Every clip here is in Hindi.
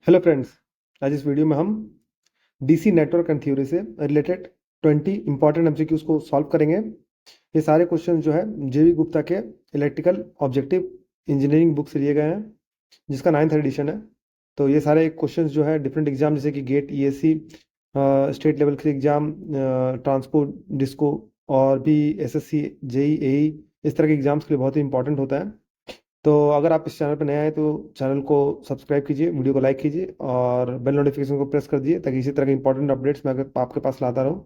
Hello friends. आज इस वीडियो में हम डीसी नेटवर्क एंड थ्योरी से रिलेटेड 20 इंपॉर्टेंट एमसीक्यूज को सॉल्व करेंगे। ये सारे क्वेश्चन जो है जेवी गुप्ता के इलेक्ट्रिकल ऑब्जेक्टिव इंजीनियरिंग बुक से लिए गए हैं, जिसका 9th एडिशन है। तो ये सारे क्वेश्चंस जो है डिफरेंट एग्जाम जैसे कि गेट, ईएससी, स्टेट लेवल के एग्जाम, ट्रांसपोर्ट, डिस्को और भी एसएससी, जेई, एई, इस तरह के एग्जाम्स के लिए बहुत ही इंपॉर्टेंट होता है। तो अगर आप इस चैनल पर नए आए तो चैनल को सब्सक्राइब कीजिए, वीडियो को लाइक कीजिए और बेल नोटिफिकेशन को प्रेस कर दीजिए ताकि इसी तरह के इंपॉर्टेंट अपडेट्स मैं आपके पास लाता रहूं।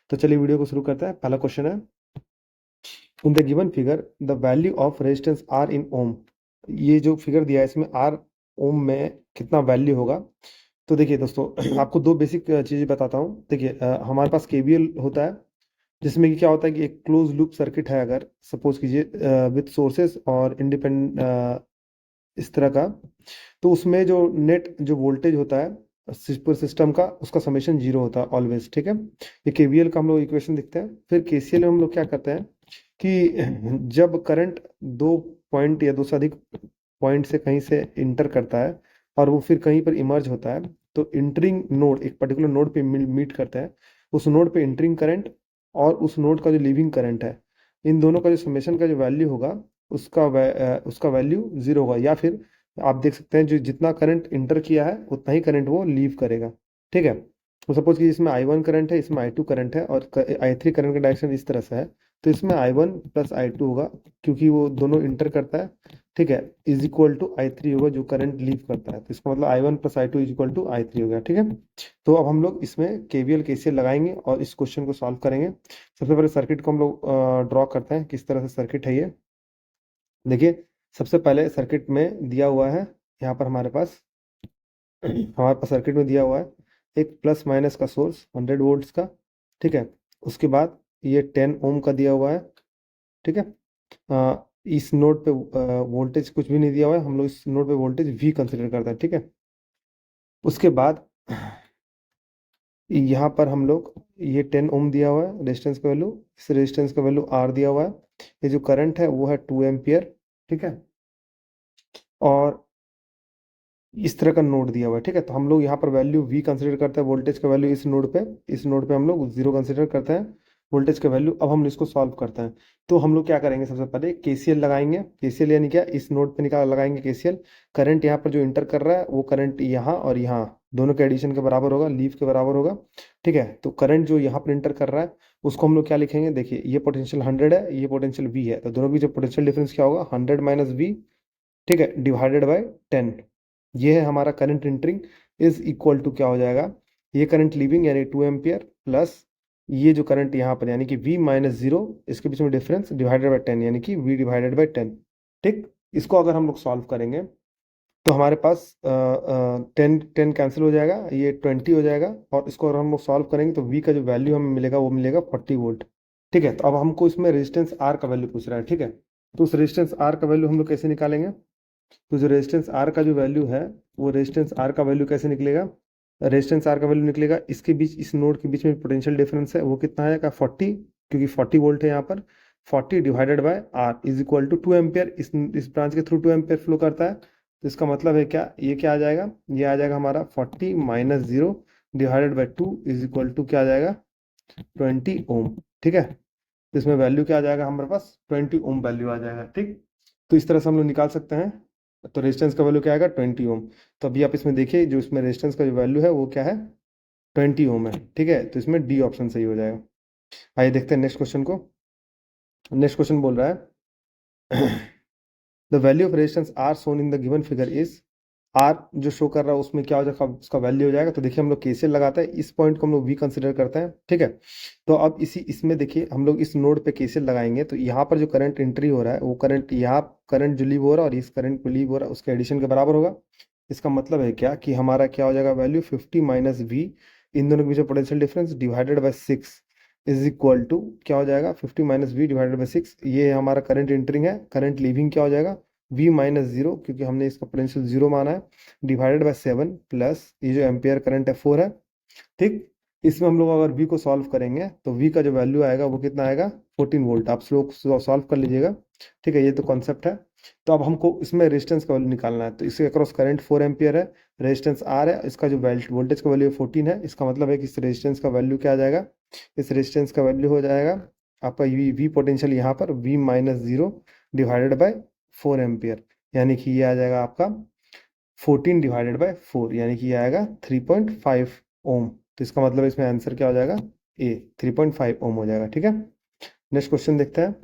तो चलिए वीडियो को शुरू करते हैं। पहला क्वेश्चन है, in the given figure the value of resistance are in ohm. ये जो फिगर दिया है इसमें आर ओम में कितना वैल्यू होगा। तो देखिए दोस्तों, आपको दो बेसिक चीज़ें बताता हूँ। देखिए, हमारे पास केवीएल होता है, जिसमें कि क्या होता है कि एक क्लोज लूप सर्किट है, अगर सपोज कीजिए विथ सोर्सेस और इंडिपेंडेंट इस तरह का, तो उसमें जो नेट जो वोल्टेज होता है पूरे सिस्टम का, उसका समेशन जीरो होता है ऑलवेज। ठीक है, ये केवीएल का हम लोग इक्वेशन लिखते हैं। फिर केसीएल में हम लोग क्या करते हैं कि जब करंट दो पॉइंट या दो से अधिक पॉइंट से कहीं से इंटर करता है और वो फिर कहीं पर इमर्ज होता है, तो इंटरिंग नोड एक पर्टिकुलर नोड पे मीट करता है। उस नोड पे इंटरिंग करंट और उस नोड का जो लीविंग करंट है, इन दोनों का जो समेशन का जो वैल्यू होगा, उसका वैल्यू जीरो होगा। या फिर आप देख सकते हैं जो जितना करंट इंटर किया है उतना ही करंट वो लीव करेगा। ठीक है, तो सपोज कि इसमें आई वन करंट है, इसमें आई टू करंट है और आई थ्री करंट का डायरेक्शन इस तरह से है, तो इसमें I one plus I two होगा क्योंकि वो दोनों इंटर करता है। ठीक है, is equal to I three होगा जो करंट लीव करता है, तो इसका मतलब I one plus I two is equal to I three हो गया। ठीक है, तो अब हम लोग इसमें केवीएल केसीएल लगाएंगे और इस क्वेश्चन को सॉल्व करेंगे। सबसे पहले सर्किट को हम लोग ड्रॉ करते हैं, किस तरह से सर्किट है ये। देखिए, सबसे पहले सर्किट में दिया हुआ है, यहाँ पर हमारे पास सर्किट में दिया हुआ है एक प्लस माइनस का सोर्स 100 वोल्ट्स का। ठीक है, उसके बाद ये 10 ओम का दिया हुआ है। ठीक है, इस नोड पे वोल्टेज कुछ भी नहीं दिया हुआ है, हम लोग इस नोड पे वोल्टेज वी कंसिडर करते हैं। ठीक है, उसके बाद यहाँ पर हम लोग ये 10 ओम दिया हुआ है रेजिस्टेंस का वैल्यू, इस रेजिस्टेंस का वैल्यू आर दिया हुआ है। ये जो करंट है वो है 2 एम्पियर। ठीक है, और इस तरह का नोड दिया हुआ है। ठीक है, तो हम लोग यहाँ पर वैल्यू वी कंसिडर करते हैं, वोल्टेज का वैल्यू इस नोड पे हम लोग जीरो कंसिडर करते हैं वोल्टेज का वैल्यू। अब हम इसको सॉल्व करते हैं। तो हम लोग क्या करेंगे, सबसे पहले केसीएल लगाएंगे। केसीएल यानी क्या, इस नोड पे निकाल लगाएंगे केसीएल। करंट यहाँ पर जो इंटर कर रहा है वो करंट यहाँ और यहाँ दोनों के एडिशन के बराबर होगा, लीव के बराबर होगा। ठीक है, तो करंट जो यहाँ पर इंटर कर रहा है उसको हम लोग क्या लिखेंगे, देखिए ये पोटेंशियल 100 है, ये पोटेंशियल वी है, तो दोनों की जो पोटेंशियल डिफरेंस क्या होगा, 100 माइनस वी। ठीक है, डिवाइडेड बाई 10। ये है हमारा current entering, is equal to क्या हो जाएगा, ये करंट लीविंग यानी 2 एम्पियर प्लस ये जो करंट यहाँ पर यानी कि v माइनस जीरो, इसके बीच में डिफरेंस डिवाइडेड बाई 10 यानी कि v डिवाइडेड बाई 10। ठीक, इसको अगर हम लोग सॉल्व करेंगे तो हमारे पास 10 कैंसिल हो जाएगा, ये 20 हो जाएगा, और इसको अगर हम लोग सॉल्व करेंगे तो v का जो वैल्यू हमें मिलेगा वो मिलेगा 40 वोल्ट। ठीक है, तो अब हमको इसमें रेजिस्टेंस r का वैल्यू पूछ रहा है। ठीक है, तो उस रेजिस्टेंस r का वैल्यू हम लोग कैसे निकालेंगे। तो जो रेजिस्टेंस आर का जो वैल्यू है, वो रेजिस्टेंस आर का वैल्यू कैसे निकलेगा, रेजिस्टेंस आर का वैल्यू निकलेगा इसके बीच, इस नोड के बीच में पोटेंशियल डिफरेंस है वो कितना आएगा 40, क्योंकि 40 वोल्ट है यहाँ पर। 40 divided by R is equal to 2 ampere, इस ब्रांच के थ्रू 2 एम्पियर फ्लो करता है। तो इसका मतलब है क्या, ये क्या आ जाएगा, ये आ जाएगा हमारा 40 minus zero divided by 2 is equal to क्या आ जाएगा, 20 ओम। ठीक है, तो इसमें वैल्यू क्या आ जाएगा, हमारे पास 20 ओम वैल्यू आ जाएगा। ठीक, तो इस तरह से हम लोग निकाल सकते हैं। तो रेजिस्टेंस का वैल्यू क्या आएगा, 20 ओम। तो अभी आप इसमें देखिए जो इसमें रेजिस्टेंस का जो वैल्यू है वो क्या है, 20 ओम है। ठीक है, तो इसमें डी ऑप्शन सही हो जाएगा। आइए देखते हैं नेक्स्ट क्वेश्चन को। नेक्स्ट क्वेश्चन बोल रहा है the value of resistance R shown in the given figure is, R जो शो कर रहा है उसमें क्या हो जाएगा, उसका वैल्यू हो जाएगा। तो देखिए हम लोग केसीएल लगाते हैं, इस पॉइंट को हम लोग वी कंसिडर करते हैं। ठीक है, तो अब इसमें देखिए हम लोग इस नोड पे केसीएल लगाएंगे, तो यहाँ पर जो करंट एंट्री हो रहा है वो करंट, यहाँ करंट जो लीव हो रहा है और इस करंट को लीव हो रहा है उसके एडिशन के बराबर होगा। इसका मतलब है क्या कि हमारा क्या हो जाएगा वैल्यू 50 माइनस वी, इन दोनों के बीच potential difference divided by 6 is equal to क्या हो जाएगा, 50 माइनस वी डिवाइडेड बाई 6। ये हमारा करंट एंटरिंग है, करंट लीविंग क्या हो जाएगा, v माइनस जीरो, क्योंकि हमने इसका पोटेंशियल जीरो माना है, डिवाइडेड बाय 7 प्लस ये जो एम्पियर करंट है 4 है। ठीक, इसमें हम लोग अगर v को सॉल्व करेंगे तो v का जो वैल्यू आएगा वो कितना आएगा, 14 वोल्ट। आप लोग सॉल्व कर लीजिएगा। ठीक है, ये तो कॉन्सेप्ट है। तो अब हमको इसमें रेजिस्टेंस का वैल्यू निकालना है, तो इसके अक्रॉस करंट 4 एम्पियर है, रेजिस्टेंस आर है, इसका जो वोल्टेज का वैल्यू 14 है, इसका मतलब है कि इस रेजिस्टेंस का वैल्यू क्या आ जाएगा, इस रेजिस्टेंस का वैल्यू हो जाएगा आपका वी पोटेंशियल यहाँ पर V minus zero divided by 4 ampere, यानी कि ये आ जाएगा आपका 14 डिवाइडेड बाय 4, यानी कि ये आएगा 3.5 ओम। तो इसका मतलब इसमें आंसर क्या हो जाएगा, ए 3.5 ओम हो जाएगा। ठीक है, नेक्स्ट क्वेश्चन देखते हैं।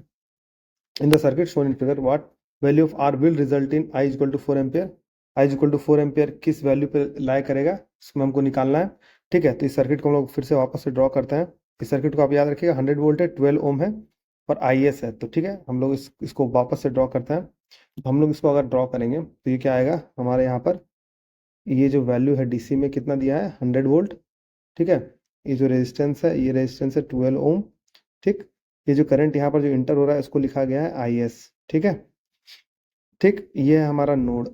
In the circuit shown in figure what value of R will result in I equal to 4 ampere, I equal to 4 ampere किस वैल्यू पे लाई करेगा, इसमें हमको निकालना है। ठीक है, तो इस सर्किट को हम लोग फिर से वापस से ड्रॉ करते हैं। इस सर्किट को आप याद रखिएगा 100 वोल्ट है, 12 ओम है और आई एस है। तो ठीक है, हम लोग इसको वापस से ड्रॉ करते हैं। हम लोग इसको अगर ड्रॉ करेंगे तो ये क्या आएगा हमारे यहाँ पर, ये जो वैल्यू है डीसी में कितना दिया है 100 वोल्ट। ठीक है, ये जो रेजिस्टेंस है ये रेजिस्टेंस है 12 ओम। ठीक, ये जो करंट यहाँ पर जो इंटर हो रहा है उसको लिखा गया है आई एस। ठीक है, ठीक, ये है हमारा नोड।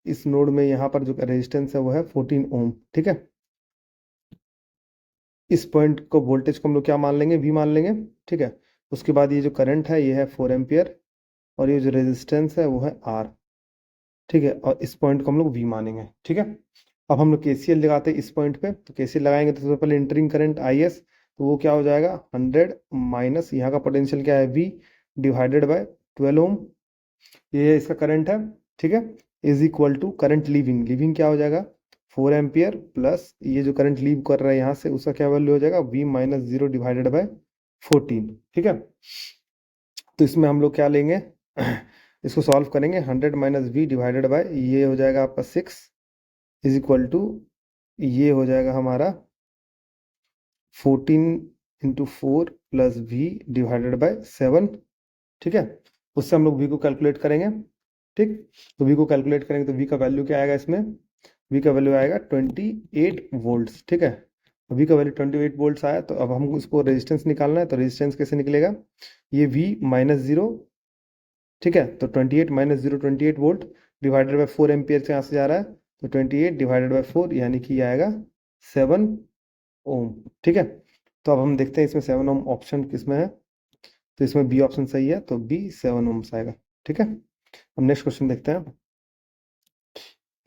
इस नोड में यहाँ पर जो रेजिस्टेंस है वो है 14 ओम। ठीक है, इस पॉइंट को वोल्टेज को हम लोग क्या मान लेंगे, वी मान लेंगे। ठीक है, उसके बाद ये जो करंट है ये है 4 एम्पियर और ये जो रेजिस्टेंस है वो है आर। ठीक है, और इस पॉइंट को हम लोग वी मानेंगे। ठीक है, अब हम लोग केसीएल लगाते हैं इस पॉइंट पे। तो केसीएल लगाएंगे तो सबसे पहले इंटरिंग करंट आई एस, तो वो क्या हो जाएगा 100 माइनस यहाँ का पोटेंशियल क्या है वी डिवाइडेड बाय 12 ओम, ये इसका करंट है। ठीक है, is equal to current leaving, leaving क्या हो जाएगा 4 एम्पियर प्लस ये जो करंट लीव कर रहा है यहाँ से उसका क्या वैल्यू हो जाएगा V minus zero divided by 14। ठीक है, तो इसमें हम लोग क्या लेंगे इसको सॉल्व करेंगे, 100 माइनस वी डिवाइडेड बाय ये हो जाएगा आपका 6 इज इक्वल टू ये हो जाएगा हमारा 14 into 4 plus V divided by 7। ठीक है, उससे हम लोग वी को कैलकुलेट करेंगे। ठीक, तो वी को कैलकुलेट करेंगे तो वी का वैल्यू क्या आएगा इसमें, वी का वैल्यू आएगा 28 वोल्ट्स। ठीक है, वी का वैल्यू 28 वोल्ट्स आया, तो अब हमको इसको रेजिस्टेंस निकालना है। तो रेजिस्टेंस कैसे निकलेगा, ये वी माइनस जीरो। ठीक है, तो 28 minus zero 28 volt divided by 4 ampere से यहाँ से जा रहा है, तो 28 डिवाइडेड बाय 4 यानी कि ये आएगा 7 ओम। ठीक है, तो अब हम देखते हैं इसमें 7 ओम ऑप्शन किसमें है, तो इसमें बी ऑप्शन सही है, तो बी 7 ओम्स आएगा। ठीक है, हम नेक्स्ट क्वेश्चन देखते हैं।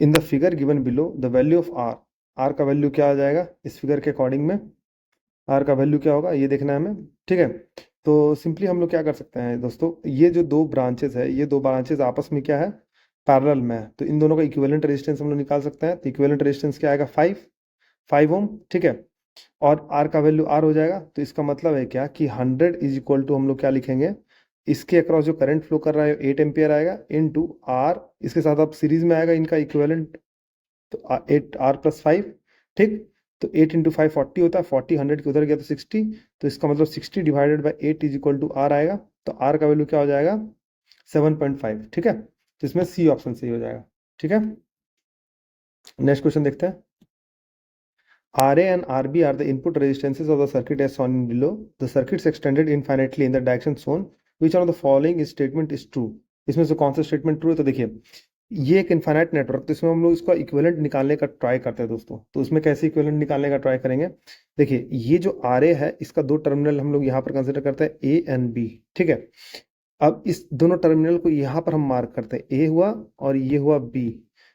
In the figure given below the value of R, R का वैल्यू क्या आ जाएगा इस फिगर के अकॉर्डिंग में, आर का वैल्यू क्या होगा ये देखना है हमें। ठीक है, तो सिंपली हम लोग क्या कर सकते हैं दोस्तों, ये जो दो ब्रांचेस है ये दो ब्रांचेस आपस में क्या है पैरेलल में है, तो इन दोनों का इक्विवेलेंट रेजिस्टेंस हम लोग निकाल सकते हैं। तो इक्विवेलेंट रेजिस्टेंस क्या आएगा 5 ओम। ठीक है, और आर का वैल्यू आर हो जाएगा, तो इसका मतलब है क्या कि 100 इज इक्वल टू हम लोग क्या लिखेंगे, इसके अक्रॉस जो करंट फ्लो कर रहा है 8 एम्पियर आएगा इनटू आर, इसके साथ अब सीरीज में आएगा इनका इक्विवेलेंट, तो 8 आर प्लस 5। ठीक, तो 8 इंटू 5 40 होता है, 40 100 के उधर गया तो 60, तो इसका मतलब 60 divided by 8 is equal to R आएगा, तो आर का वैल्यू क्या हो जाएगा 7.5। ठीक है, तो इसमें सी ऑप्शन सही हो जाएगा। ठीक है, नेक्स्ट क्वेश्चन देखते हैं। RA and RB are the input resistances of the circuit as shown in below. The circuit is extended infinitely in the direction shown. Which one of the following statement is true? इसमें से कौन सा स्टेटमेंट ट्रू है, तो देखिए ये एक इनफाइनाइट नेटवर्क, तो इसमें हम लोग इसका इक्विवेलेंट निकालने का ट्राई करते हैं दोस्तों। तो उसमें कैसे इक्विवेलेंट निकालने का ट्राई करेंगे, देखिए ये जो RA है इसका दो टर्मिनल हम लोग यहाँ पर कंसिडर करते हैं A एंड B। ठीक है, अब इस दोनों टर्मिनल को यहाँ पर हम मार्क करते हैं, A हुआ और ये हुआ B।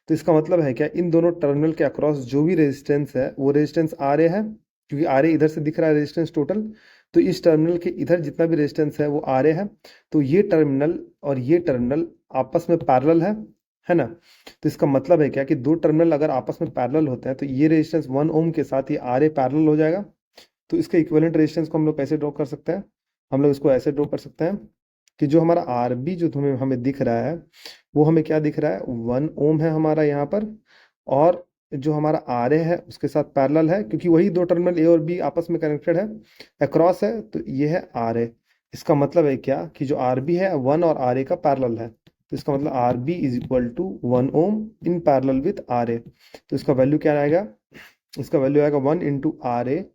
तो इसका मतलब है क्या, इन दोनों टर्मिनल के अक्रॉस जो भी रेजिस्टेंस है वो रेजिस्टेंस आर ए है, क्योंकि आर ए इधर से दिख रहा है रेजिस्टेंस टोटल, तो इस टर्मिनल के इधर जितना भी रेजिस्टेंस है वो आर ए है। तो ये टर्मिनल और ये टर्मिनल आपस में पैरेलल है ना। तो इसका मतलब है क्या कि दो टर्मिनल अगर आपस में पैरेलल होते हैं तो ये रेजिस्टेंस 1 ओम के साथ ये आर ए पैरेलल हो जाएगा। तो इसके इक्विवेलेंट रेजिस्टेंस को हम लोग कैसे ड्रॉ कर सकते हैं, हम लोग इसको ऐसे ड्रॉ कर सकते हैं कि जो हमारा आर बी जो हमें हमें दिख रहा है वो हमें क्या दिख रहा है 1 ओम है हमारा यहाँ पर, और जो हमारा आर ए है उसके साथ पैरेलल है, क्योंकि वही दो टर्मिनल ए और बी आपस में कनेक्टेड है, अक्रॉस है, तो ये है आर ए। इसका मतलब है क्या कि जो आर बी है 1 और आर ए का पैरेलल है, तो इसका मतलब R B is equal to 1 ohm in parallel with R A. तो इसका वैल्यू क्या आएगा, इसका वैल्यू आएगा 1 into R A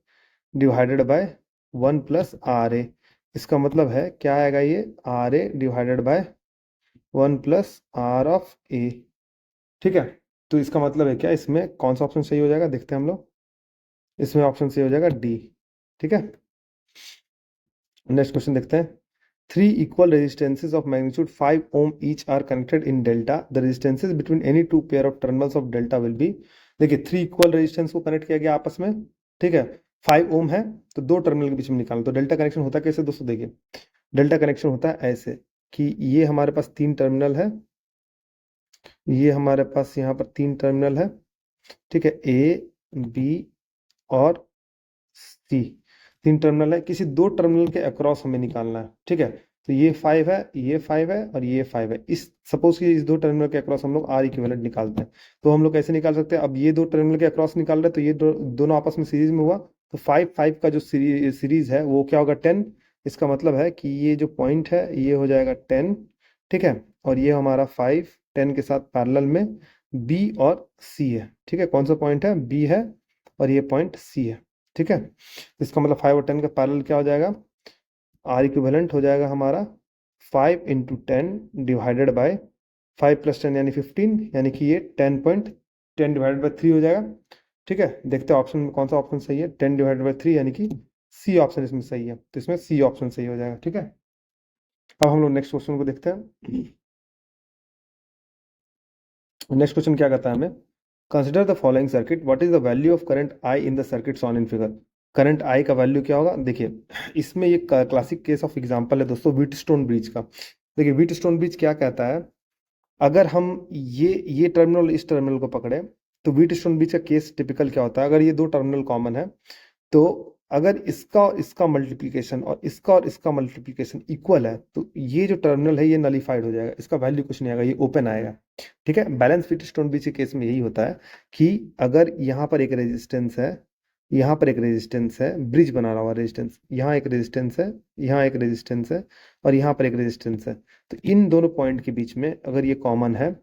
divided by 1 plus R A. इसका मतलब है क्या आएगा, ये R A divided by 1 plus R of A. ठीक है, तो इसका मतलब है क्या, इसमें कौन सा ऑप्शन सही हो जाएगा देखते हैं हम लोग, इसमें ऑप्शन सही हो जाएगा डी। ठीक है, नेक्स्ट क्वेश्चन देखते हैं। Three equal resistances of magnitude 5 ohm each are connected in delta, the resistances between any two pair of terminals of delta will be. देखिए 3 इक्वल रेजिस्टेंस को कनेक्ट किया गया आपस में, ठीक है। 5 ओम है तो दो टर्मिनल के बीच में निकालना, तो डेल्टा कनेक्शन होता है कैसे दोस्तों, देखिए डेल्टा कनेक्शन होता है ऐसे कि ये हमारे पास 3 टर्मिनल है, ये हमारे पास यहाँ पर 3 टर्मिनल है, ठीक है, ए बी और सी, 3 टर्मिनल है, किसी 2 टर्मिनल के अक्रॉस हमें निकालना है, ठीक है। तो ये 5 है, ये 5 है और ये 5 है, इस सपोज कि इस 2 टर्मिनल के अक्रॉस हम लोग आर इक्विवेलेंट निकालते हैं, तो हम लोग कैसे निकाल सकते हैं, अब ये 2 टर्मिनल के अक्रॉस निकाल रहे हैं तो ये दोनों आपस में सीरीज में हुआ, तो 5 5 का जो सीरीज है वो क्या होगा 10, इसका मतलब है कि ये जो पॉइंट है ये हो जाएगा 10, ठीक है, और ये हमारा 5 10 के साथ पैरेलल में बी और सी है, ठीक है, कौन सा पॉइंट है, बी है और ये पॉइंट सी है, ठीक है। इसका मतलब 5 और 10 का पैरेलल क्या हो जाएगा, आर इक्विवेलेंट हो जाएगा हमारा 5 इंटू 10 डिवाइडेड बाय 5 प्लस 10 यानी 15, यानी कि ये 10 डिवाइडेड बाय 3 हो जाएगा, ठीक है। देखते हैं ऑप्शन में कौन सा ऑप्शन सही है, 10 डिवाइडेड बाय 3 यानी कि सी ऑप्शन इसमें सही है, तो इसमें सी ऑप्शन सही हो जाएगा, ठीक है। अब हम लोग नेक्स्ट क्वेश्चन को देखते हैं। नेक्स्ट क्वेश्चन क्या कहता है हमें, consider the following circuit, what is the value of current I in the circuit on in figure. Current I का वैल्यू क्या होगा, देखिए इसमें ये क्लासिक केस ऑफ एग्जांपल है दोस्तों व्हीटस्टोन ब्रिज का। देखिए व्हीटस्टोन ब्रिज क्या कहता है, अगर हम ये टर्मिनल इस टर्मिनल को पकड़े तो व्हीटस्टोन ब्रिज का केस टिपिकल क्या होता है, अगर ये दो टर्मिनल कॉमन है तो अगर इसका और इसका मल्टीप्लिकेशन और इसका मल्टीप्लिकेशन इक्वल है तो ये जो टर्मिनल है ये नलीफाइड हो जाएगा, इसका वैल्यू कुछ नहीं आएगा, ये ओपन आएगा, ठीक है। बैलेंस व्हीटस्टोन ब्रिज के केस में यही होता है कि अगर यहाँ पर एक रेजिस्टेंस है, यहाँ पर एक रेजिस्टेंस है, ब्रिज बना रहा हुआ रेजिस्टेंस, यहाँ एक रेजिस्टेंस है, यहाँ एक रेजिस्टेंस है और यहाँ पर एक रेजिस्टेंस है, तो इन दोनों पॉइंट के बीच में अगर ये कॉमन है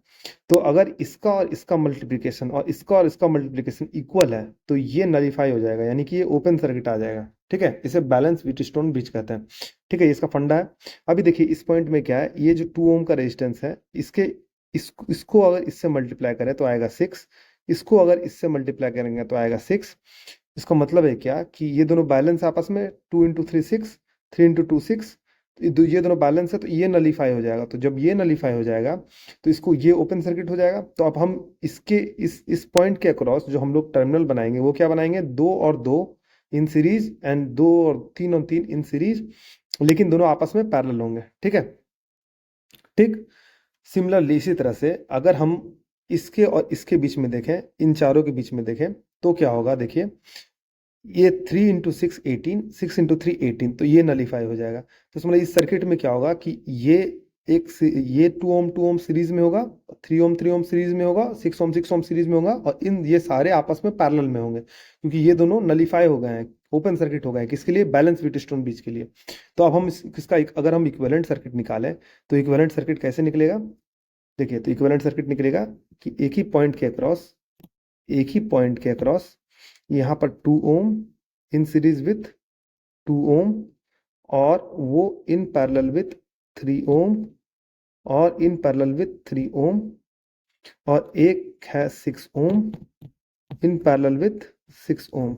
तो अगर इसका और इसका मल्टीप्लिकेशन और इसका मल्टीप्लिकेशन इक्वल है तो ये नलीफाई हो जाएगा, यानी कि ये ओपन सर्किट आ जाएगा, ठीक है। इसे बैलेंस व्हीटस्टोन ब्रिज कहते हैं, ठीक है, ये इसका फंडा है। अभी देखिए इस पॉइंट में क्या है, ये जो 2 ओम का रेजिस्टेंस है इसको अगर इससे मल्टीप्लाई करें तो आएगा 6, इसको अगर इससे मल्टीप्लाई करेंगे तो आएगा 6, इसका मतलब है क्या कि ये दोनों बैलेंस आपस में 2 इंटू 3 6, 3 इंटू 2 6, ये दोनों बैलेंस है तो ये नलीफाई हो जाएगा, तो जब ये नलीफाई हो जाएगा तो इसको ये ओपन सर्किट हो जाएगा, तो अब हम इसके इस पॉइंट के अक्रॉस जो हम लोग टर्मिनल बनाएंगे वो क्या बनाएंगे, 2 और 2 इन सीरीज एंड 2 और 3 इन सीरीज, लेकिन दोनों आपस में पैरेलल होंगे, ठीक है। ठीक, सिमिलरली इसी तरह से अगर हम इसके और इसके बीच में देखें, इन चारों के बीच में देखें तो क्या होगा, देखिए ये 3 इंटू 6 18, 6 इंटू 3 18, तो ये नलीफाई हो जाएगा, तो इसमें इस सर्किट में क्या होगा कि ये 2 ओम सीरीज में होगा, 3 ओम सीरीज में होगा, 6 ओम सीरीज में होगा और इन ये सारे आपस में पैरेलल में होंगे क्योंकि ये दोनों नलीफाई हो गए हैं, ओपन सर्किट हो गए हैं, किसके लिए, बैलेंस व्हीटस्टोन ब्रिज के लिए। तो अब हम इसका अगर हम इक्विवेलेंट सर्किट निकालें तो इक्विवेलेंट सर्किट कैसे निकलेगा, देखिए तो इक्विवेलेंट सर्किट निकलेगा कि एक ही पॉइंट के अक्रॉस यहाँ पर 2 ओम इन सीरीज विथ 2 ओम और वो इन पैरेलल विथ 3 ओम और इन पैरेलल विथ 3 ओम और एक है 6 ओम इन पैरेलल विथ 6 ओम,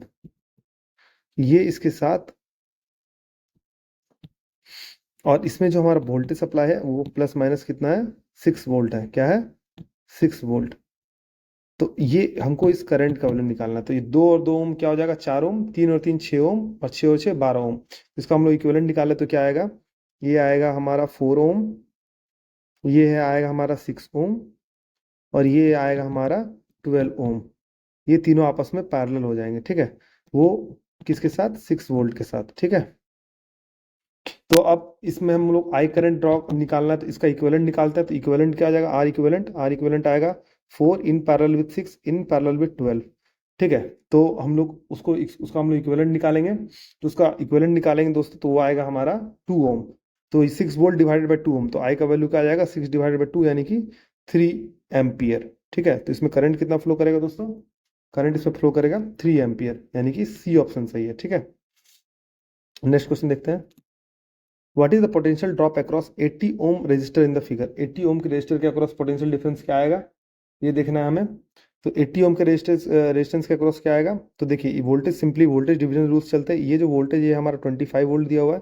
ये इसके साथ, और इसमें जो हमारा वोल्टेज सप्लाई है वो प्लस माइनस कितना है, 6 वोल्ट है, क्या है 6 वोल्ट। तो ये हमको इस करंट का वैल्यू निकालना है, तो ये 2 और 2 ओम क्या हो जाएगा, 4 ओम, 3 और 3 6 ओम और 6 और 6 12 ओम, इसका हम लोग इक्विवेलेंट निकाले तो क्या आएगा, ये आएगा हमारा 4 ओम, ये है आएगा हमारा 6 ओम और ये आएगा हमारा 12 ओम, ये तीनों आपस में पैरेलल हो जाएंगे, ठीक है, वो किसके साथ, 6 वोल्ट के साथ, ठीक है। तो अब इसमें हम लोग आई करंट ड्रॉ निकालना है तो इसका इक्विवेलेंट निकालते हैं, तो इक्विवेलेंट क्या आ जाएगा, आर इक्विवेलेंट आएगा 4 इन parallel with 6 in parallel with 12, ठीक है। तो हम लोग उसका हम लोग इक्विवेलेंट निकालेंगे, तो उसका इक्विवेलेंट निकालेंगे दोस्तों तो वो आएगा हमारा 2 ओम, तो 6 वोल्ट डिवाइडेड बाई 2 ओम, तो आई का वैल्यू क्या आ जाएगा, 6 डिवाइडेड बाई 2 यानी कि 3 एम्पियर, ठीक है। तो इसमें करंट कितना फ्लो करेगा दोस्तों, करंट इसमें फ्लो करेगा 3 एम्पियर, यानी कि सी ऑप्शन सही है, ठीक है। नेक्स्ट क्वेश्चन देखते हैं, what is the potential drop across 80 ohm resistor in the figure. 80 ohm के रेजिस्टर के अक्रॉस पोटेंशियल डिफरेंस क्या आएगा, ये देखना है हमें। तो 80 ओम के रेजिस्टेंस के अक्रॉस क्या आएगा, तो देखिए voltage simply voltage division rules चलते हैं, ये जो वोल्टेज ये हमारा 25 वोल्ट दिया हुआ है,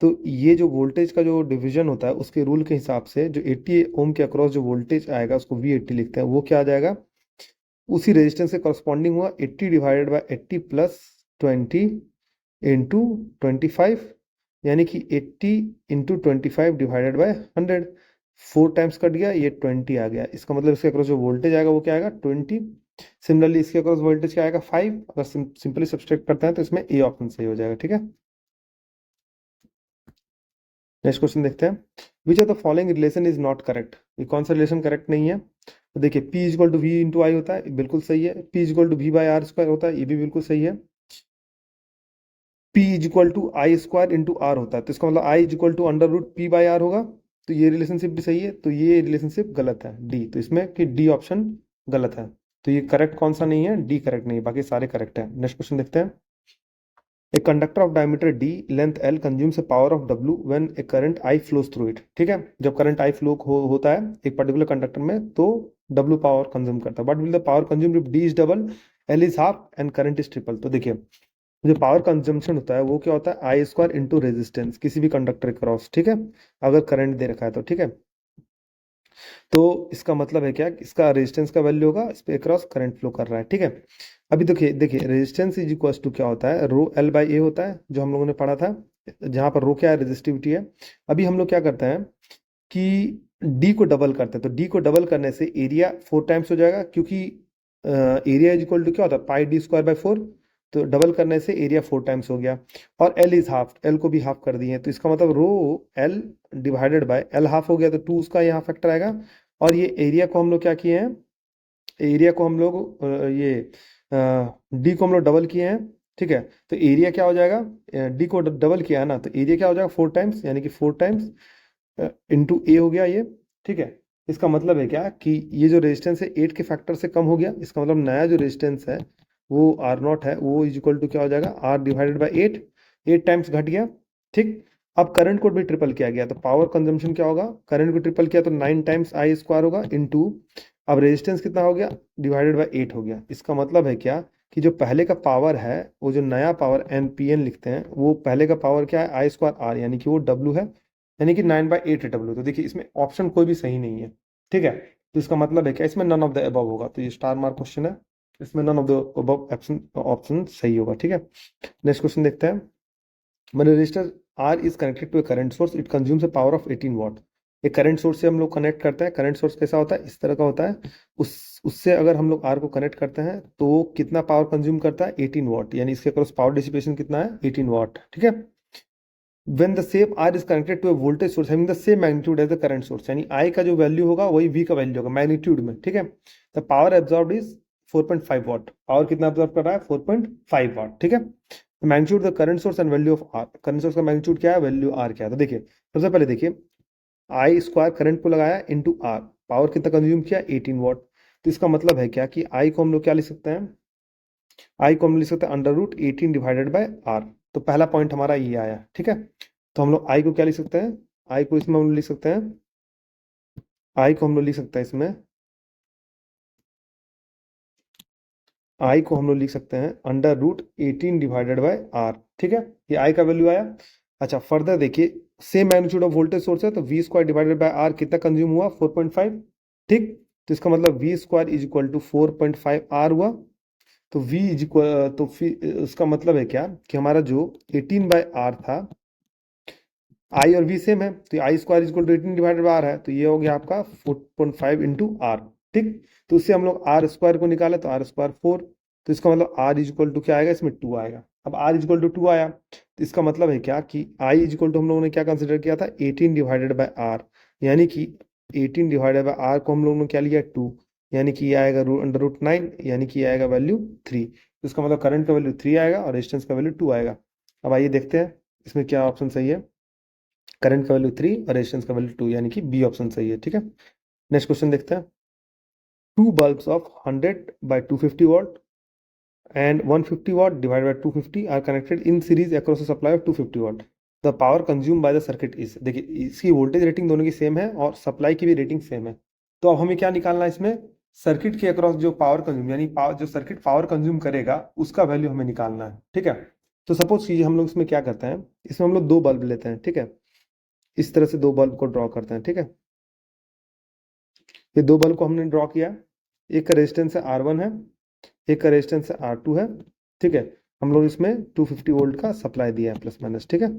तो ये जो वोल्टेज का जो डिवीजन होता है उसके रूल के हिसाब से जो 80 ओम के अक्रॉस जो वोल्टेज आएगा उसको V80 लिखते हैं, वो क्या आ जाएगा, उसी रेजिस्टेंस के करस्पॉन्डिंग हुआ 80 डिवाइडेड बाय 80 प्लस 20 इंटू 25, यानी कि 80 into 25 divided by 100, 4 times cut गया, ये 20 आ गया। इसका मतलब इसके अक्रॉस जो वोल्टेज आएगा वो क्या आएगा, 20। सिमिलरली इसके अक्रॉस वोल्टेज क्या आएगा, 5। अगर सिंपली सब्सट्रैक्ट करते हैं तो इसमें ए ऑप्शन सही हो जाएगा, ठीक है। नेक्स्ट क्वेश्चन देखते हैं, which of the following relation is not correct, ये कौन सा रिलेशन करेक्ट नहीं है। तो देखिए P equal to V into I होता है, बिल्कुल सही है। P equal to V by R square होता है, ये भी बिल्कुल सही है। P equal to I square into R होता है, तो इसका मतलब I equal to under root P by R होगा, तो ये रिलेशनशिप भी सही है। तो ये रिलेशनशिप गलत है, डी। तो इसमें कि डी ऑप्शन गलत है, तो ये करेक्ट कौन सा नहीं है, डी करेक्ट नहीं है, बाकी सारे करेक्ट है। नेक्स्ट क्वेश्चन देखते हैं, a conductor of diameter d length l consumes a power of w when A current I flows through it, ठीक है। जब करंट I फ्लो होता है एक पर्टिकुलर कंडक्टर में तो w पावर कंज्यूम करता है। What will the power consume if d is double, l is half and current is triple. तो देखिए जो पावर कंजम्पशन होता है वो क्या होता है, आई स्क्वायर इंटू रेजिस्टेंस किसी भी कंडक्टर क्रॉस, ठीक है, अगर करंट दे रखा है तो, ठीक है। तो इसका मतलब है क्या, इसका रेजिस्टेंस का वैल्यू होगा, इस पे क्रॉस करंट फ्लो कर रहा है, ठीक है। अभी देखिए देखिए रेजिस्टेंस इज इक्वल टू क्या होता है, रो एल बाई ए होता है, जो हम लोगों ने पढ़ा था, जहां पर रो क्या है, रेजिस्टिविटी है। अभी हम लोग क्या करते हैं कि डी को डबल करते हैं, तो डी को डबल करने से एरिया 4 टाइम्स हो जाएगा, क्योंकि एरिया इज इक्वल टू क्या होता है, पाई डी स्क्वायर बाई 4, तो डबल करने से एरिया 4 टाइम्स हो गया। और एल इज हाफ, एल को भी हाफ कर दिए, तो इसका मतलब rho L divided by L half हो गया, तो 2 उसका यहाँ फैक्टर आएगा। और ये एरिया को हम लोग क्या किए हैं, एरिया को हम लोग ये डी को हम लोग डबल किए हैं, ठीक है। तो एरिया क्या हो जाएगा, डी को डबल किया है ना, तो एरिया क्या हो जाएगा 4 टाइम्स, यानी कि 4 टाइम्स इंटू ए हो गया ये, ठीक है। इसका मतलब है क्या कि ये जो रेजिस्टेंस है 8 के फैक्टर से कम हो गया, इसका मतलब नया जो रेजिस्टेंस है वो आर नॉट है, वो इज इक्वल टू क्या हो जाएगा, आर डिवाइडेड बाई 8, 8 टाइम्स घट गया, ठीक। अब करंट को भी ट्रिपल किया गया, तो पावर कंजम्पशन क्या होगा, करंट को ट्रिपल किया तो 9 टाइम्स आई स्क्वायर होगा इंटू, अब रेजिस्टेंस कितना हो गया, डिवाइडेड बाई 8 हो गया। इसका मतलब है क्या कि जो पहले का पावर है, वो जो नया पावर एन पी एन लिखते हैं, वो पहले का पावर क्या है, आई स्क्वायर आर, यानी कि वो डब्ल्यू है, यानी कि 9/8 डब्ल्यू। तो देखिए इसमें ऑप्शन कोई भी सही नहीं है, ठीक है। तो इसका मतलब है क्या, इसमें नन ऑफ द अबव होगा, तो ये स्टार मार्क क्वेश्चन है, इसमें none of the above option option सही होगा, ठीक है। नेक्स्ट क्वेश्चन देखते हैं, when a resistor R is connected to a current source, it consumes a power of 18 watt। एक करंट सोर्स से हम लोग कनेक्ट करते हैं, करंट सोर्स कैसा होता है, इस तरह का होता है, उससे अगर हम लोग R को कनेक्ट करते हैं तो कितना पावर कंज्यूम करता है, 18 वाट, यानी इसके क्रॉस पावर डिसिपेशन कितना है, 18 वाट, ठीक है। when the same R is connected to a voltage source having the same magnitude as the current source, यानी I का जो वैल्यू होगा वही V का वैल्यू होगा मैग्नीट्यूड में, ठीक है। The power absorbed is 4.5 watt, power कितना एब्जॉर्ब कर रहा है, 4.5 वाट, ठीक है। Magnitude the current source and value of R, current source का मैग्नीट्यूड क्या है, वैल्यू आर क्या है। तो देखिए सबसे पहले देखिए आई स्क्वायर करंट को लगाया इंटू आर, पावर कितना कंज्यूम किया, 18 वाट। तो इसका मतलब है क्या कि आई को हम लोग क्या लिख सकते हैं, आई को हम लिख सकते हैं under root 18 divided by R. तो पहला पॉइंट हमारा ये आया, ठीक है। तो हम लोग आई को क्या लिख सकते हैं, आई को इसमें हम लोग लिख सकते हैं, आई को हम लोग लिख सकते हैं इसमें, आई को हम लोग लिख सकते हैं under root 18 divided by R, ठीक है। ये आई का वैल्यू आया। अच्छा फर्दर देखिए, same magnitude of voltage source है, तो V square divided by R कितना कंज्यूम हुआ, 4.5, ठीक। तो इसका मतलब V square is equal to 4.5 R हुआ। तो v इज इक्वल, तो फिर उसका मतलब है क्या कि हमारा जो 18/r था, आई और v सेम है, तो I square equal to 18 divided by R है, तो ये हो गया आपका 4.5 इंटू आर, ठीक। तो उससे हम लोग आर स्क्वायर को निकाले, तो आर स्क्वायर 4, तो इसका मतलब आर इज इक्वल टू क्या आएगा, इसमें 2 आएगा। अब आर इज इक्वल टू 2 आया, तो इसका मतलब है क्या कि आई इज इक्वल टू हम लोगों ने क्या कंसिडर किया था, 18 डिवाइडेड बाय आर, यानी कि 18 डिवाइडेड बाय आर को हम लोगों ने क्या लिया, 2, यानी कि ये आएगा अंडर रूट 9, यानी कि ये आएगा वैल्यू 3। तो इसका मतलब करंट का वैल्यू 3 आएगा और रेजिस्टेंस का वैल्यू 2 आएगा। अब आइए देखते हैं इसमें क्या ऑप्शन सही है, करंट का वैल्यू 3 और रेजिस्टेंस का वैल्यू 2, यानी कि बी ऑप्शन सही है, ठीक है। नेक्स्ट क्वेश्चन देखते हैं, two bulbs of 100/250 watt and 150 watt divided by 250 are connected in series across a supply of 250 watt। The power consumed by the circuit is, देखिए इसकी वोल्टेज रेटिंग दोनों की सेम है और सप्लाई की भी रेटिंग सेम है। तो अब हमें क्या निकालना है इसमें, सर्किट के अक्रॉस जो पावर कंज्यूम, यानी जो सर्किट पावर कंज्यूम करेगा उसका वैल्यू हमें निकालना है, ठीक है। तो सपोज कीजिए हम लोग इसमें क्या करते हैं, इसमें हम लोग 2 बल्ब लेते हैं, ठीक है। इस तरह से 2 बल्ब को ड्रॉ करते हैं, ठीक है। ये 2 बल्ब को हमने ड्रॉ किया, एक का रेजिस्टेंस है R1 है, एक का रेजिस्टेंस है R2 है, ठीक है। हम लोग इसमें 250 वोल्ट का सप्लाई दिया है प्लस माइनस, ठीक है।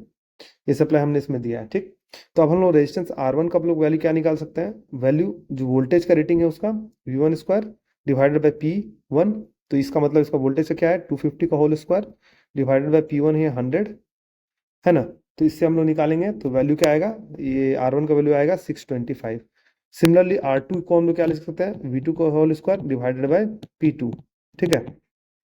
ये सप्लाई हमने इसमें दिया है, ठीक। तो अब हम लोग रेजिस्टेंस R1 का आप लोग वैल्यू क्या निकाल सकते हैं, वैल्यू जो वोल्टेज का रेटिंग है उसका V1 square divided by P1। तो इसका मतलब इसका वोल्टेज का क्या है 250 का whole square divided by P1 है 100, है ना। तो इससे हम लोग निकालेंगे तो वैल्यू क्या आएगा, ये R1 का वैल्यू आएगा 625। सिमिलरली R2 को हम लोग क्या लिख सकते हैं, V2 का whole square divided by P2, ठीक है।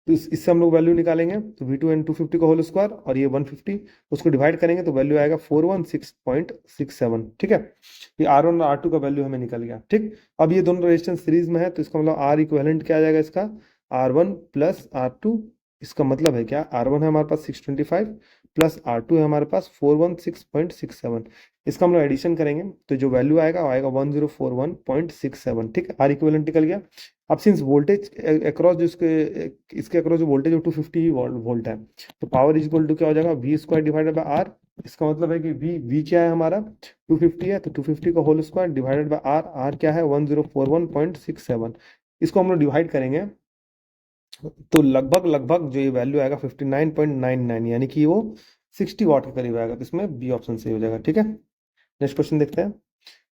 तो इससे हम लोग वैल्यू निकालेंगे तो V2 एंड 250 का होल स्क्वायर और ये 150, उसको डिवाइड करेंगे तो वैल्यू आएगा 416.67, ठीक है। ये R1 और R2 का वैल्यू हमें निकल गया, ठीक। अब ये दोनों रेजिस्टेंस सीरीज में है तो इसका मतलब R इक्विवेलेंट क्या आ जाएगा इसका, R1 प्लस R2। इसका मतलब है क्या, R1 है हमारे पास 625 प्लस R2 है हमारे पास 416.67। इसका हम लोग एडिशन करेंगे तो जो वैल्यू आएगा वो आएगा 1041.67, ठीक है। R इक्विवेलेंट निकल गया। अब सिंस वोल्टेज अक्रॉस जिसके इसके अक्रॉस जो वोल्टेज है 250 वोल्ट है, तो पावर इज इक्वल टू क्या हो जाएगा, V square divided by R. इसका मतलब है कि वी क्या है हमारा 250 है, तो 250 का whole square divided by R. R क्या है 1041.67। इसको हम लोग डिवाइड करेंगे तो लगभग लगभग जो ये वैल्यू आएगा 59.99, यानी कि वो 60 वाट के करीब आएगा। तो इसमें बी ऑप्शन सही हो जाएगा, ठीक है। नेक्स्ट क्वेश्चन देखते हैं।